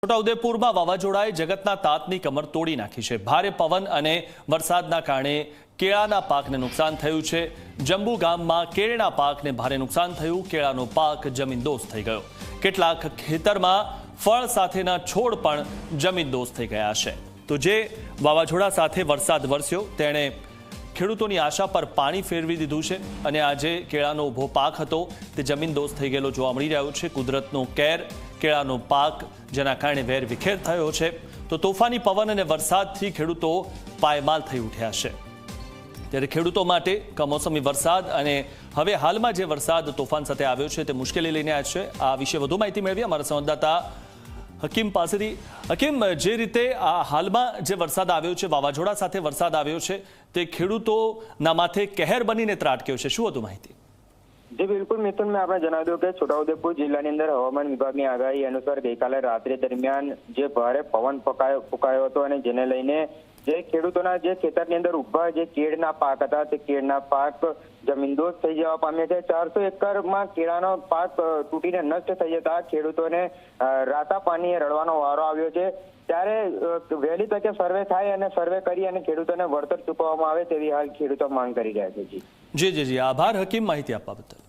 છોટાઉદેપુરમાં વાવાઝોડાએ જગતના તાતની કમર તોડી નાખી છે। ભારે પવન અને વરસાદના કારણે કેળાના પાકને નુકસાન થયું છે। જંબુ ગામમાં કેળના પાકને ભારે નુકસાન થયું। કેળાનો પાક જમીનદોસ્ત થઈ ગયો। કેટલાક ખેતરમાં ફળ સાથેના છોડ પણ જમીનદોસ્ત થઈ ગયા છે। તો જે વાવાઝોડા સાથે વરસાદ વરસ્યો તેણે ખેડૂતોની આશા પર પાણી ફેરવી દીધું છે અને આજે કેળાનો ઊભો પાક હતો તે જમીનદોસ્ત થઈ ગયેલો જોવા મળી રહ્યો છે। કુદરતનો કેર કેળાનો પાક જેના કારણે વેર વિખેર થયો છે। તો તોફાની પવન અને વરસાદથી ખેડૂતો પાયમાલ થઈ ઉઠ્યા છે। ત્યારે ખેડૂતો માટે કમોસમી વરસાદ અને હવે હાલમાં જે વરસાદ તોફાન સાથે આવ્યો છે તે મુશ્કેલી લઈને આવ્યો છે। આ વિશે વધુ માહિતી મેળવી અમારા સંવાદદાતા હકીમ પાસેથી। હકીમ, જે રીતે આ હાલમાં જે વરસાદ આવ્યો છે, વાવાઝોડા સાથે વરસાદ આવ્યો છે, તે ખેડૂતોના માથે કહેર બનીને ત્રાટક્યો છે, શું હતું માહિતી? जी बिल्कुल मिथुन, मैं आपने जणाव्યું હતું કે છોટાઉદેપુર જિલ્લાની અંદર હવામાન વિભાગની આગાહી અનુસાર ગઈકાલે રાત્રે દરમિયાન જે ભારે પવન ફૂંકાયો હતો અને જેને લઈને જે ખેડૂતોના જે ખેતરની અંદર ઉભા જે કેળના પાક હતા તે કેળના પાક જમીનદોસ્ત થઈ જવા પામ્યા છે। 400 એકરમાં કેળાનો પાક તૂટીને નષ્ટ થઈ જતા ખેડૂતોને રાતા પાણીએ રડવાનો વારો આવ્યો છે। ત્યારે વહેલી તકે સર્વે થાય અને સર્વે કરી અને ખેડૂતોને વળતર ચૂકવવામાં આવે તેવી હાલ ખેડૂતો માંગ કરી રહ્યા છે। જી, આભાર હકીમ માહિતી આપવા બદલ।